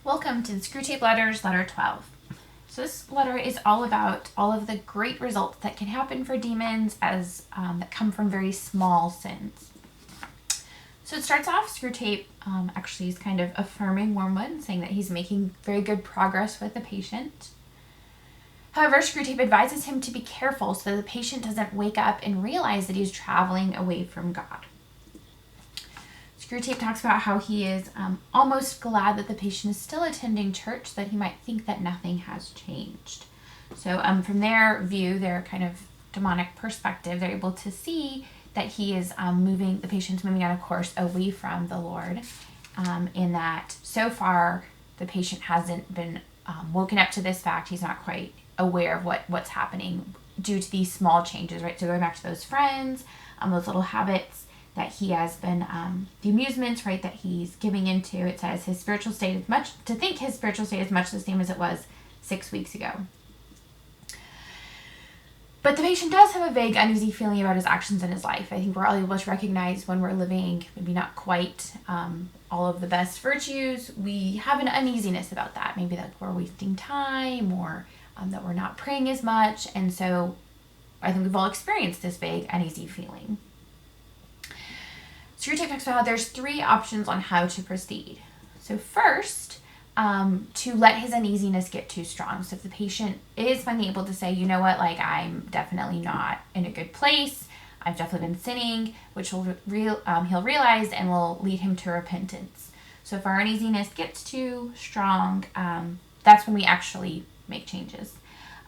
Welcome to the Screwtape Letters, letter 12. So this letter is all about all of the great results that can happen for demons that come from very small sins. So it starts off, Screwtape actually is kind of affirming Wormwood, saying that he's making very good progress with the patient. However, Screwtape advises him to be careful so that the patient doesn't wake up and realize that he's traveling away from God. Screwtape talks about how he is almost glad that the patient is still attending church, so that he might think that nothing has changed. So from their view, their kind of demonic perspective, they're able to see that he is the patient's moving on a course away from the Lord, in that so far the patient hasn't been woken up to this fact. He's not quite aware of what's happening due to these small changes, right? So going back to those friends, those little habits that he has been, the amusements, right, that he's giving into. It says his spiritual state is much the same as it was 6 weeks ago. But the patient does have a vague, uneasy feeling about his actions in his life. I think we're all able to recognize when we're living maybe not quite all of the best virtues, we have an uneasiness about that. Maybe that we're wasting time, or that we're not praying as much. And so I think we've all experienced this vague, uneasy feeling. Screwtape talks about how there's 3 options on how to proceed. So first, to let his uneasiness get too strong. So if the patient is finally able to say, you know what, like, I'm definitely not in a good place, I've definitely been sinning, which he'll realize and will lead him to repentance. So if our uneasiness gets too strong, that's when we actually make changes.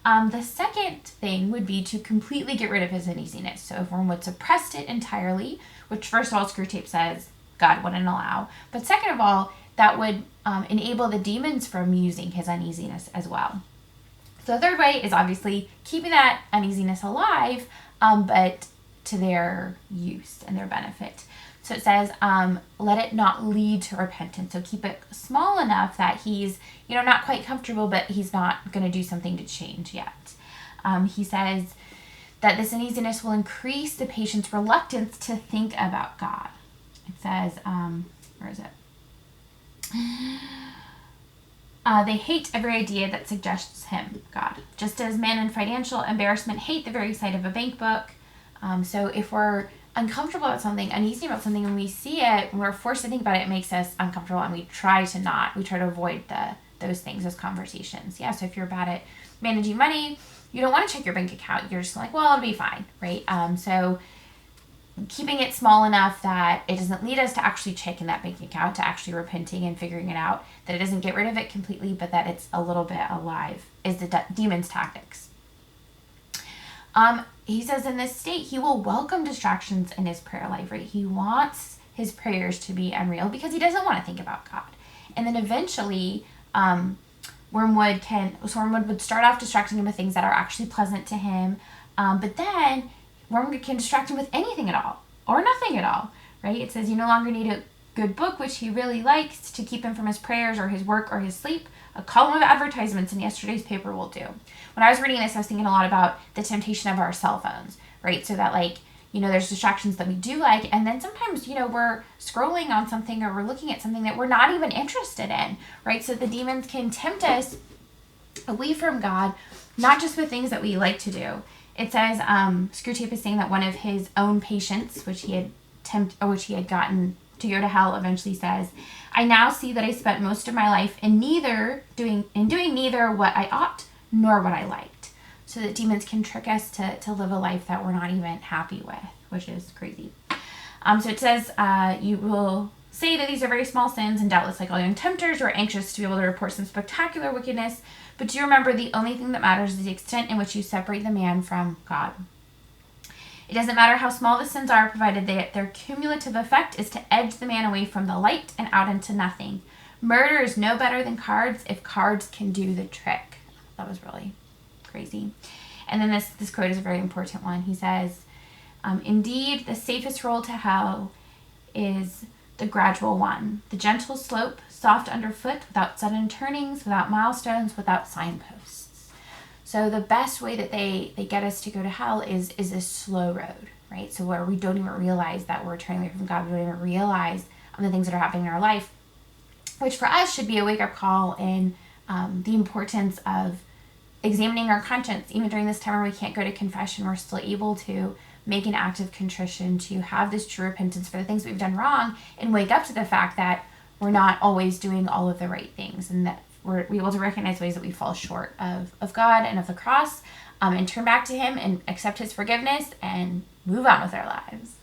The second thing would be to completely get rid of his uneasiness. So if Wormwood suppressed it entirely, which first of all, Screwtape says God wouldn't allow. But second of all, that would enable the demons from using his uneasiness as well. So the third way is obviously keeping that uneasiness alive, but to their use and their benefit. So it says, let it not lead to repentance. So keep it small enough that he's, not quite comfortable, but he's not going to do something to change yet. He says that this uneasiness will increase the patient's reluctance to think about God. It says, where is it? They hate every idea that suggests him, God. Just as men in financial embarrassment hate the very sight of a bank book. So if we're uncomfortable about something, uneasy about something, when we see it, when we're forced to think about it, it makes us uncomfortable, and we try to avoid those things, those conversations. Yeah, so if you're bad at managing money, you don't want to check your bank account. You're just like, well, it'll be fine, right? So keeping it small enough that it doesn't lead us to actually checking that bank account, to actually repenting and figuring it out, that it doesn't get rid of it completely, but that it's a little bit alive, is the demon's tactics. He says in this state, he will welcome distractions in his prayer life, right? He wants his prayers to be unreal because he doesn't want to think about God. And then eventually, Wormwood would start off distracting him with things that are actually pleasant to him, but then Wormwood can distract him with anything at all, or nothing at all, right? It says you no longer need a good book, which he really likes, to keep him from his prayers or his work or his sleep. A column of advertisements in yesterday's paper will do. When I was reading this, I was thinking a lot about the temptation of our cell phones, right? So that, there's distractions that we do like, and then sometimes, we're scrolling on something, or we're looking at something that we're not even interested in, right? So the demons can tempt us away from God, not just with things that we like to do. It says, Screwtape is saying that one of his own patients, which he had gotten to go to hell, eventually says, I now see that I spent most of my life in doing neither what I ought nor what I liked. So that demons can trick us to live a life that we're not even happy with, which is crazy. So it says, you will say that these are very small sins, and doubtless, like all young tempters, are anxious to be able to report some spectacular wickedness. But do remember, the only thing that matters is the extent in which you separate the man from God. It doesn't matter how small the sins are, provided that their cumulative effect is to edge the man away from the light and out into nothing. Murder is no better than cards if cards can do the trick. That was really crazy. And then this quote is a very important one. He says, indeed, the safest road to hell is the gradual one, the gentle slope, soft underfoot, without sudden turnings, without milestones, without signposts. So the best way that they get us to go to hell is this slow road, right? So where we don't even realize that we're turning away from God, we don't even realize the things that are happening in our life. which for us should be a wake-up call in the importance of examining our conscience. Even during this time where we can't go to confession, we're still able to make an act of contrition, to have this true repentance for the things we've done wrong, and wake up to the fact that we're not always doing all of the right things, and that we're able to recognize ways that we fall short of God and of the cross, and turn back to him and accept his forgiveness and move on with our lives.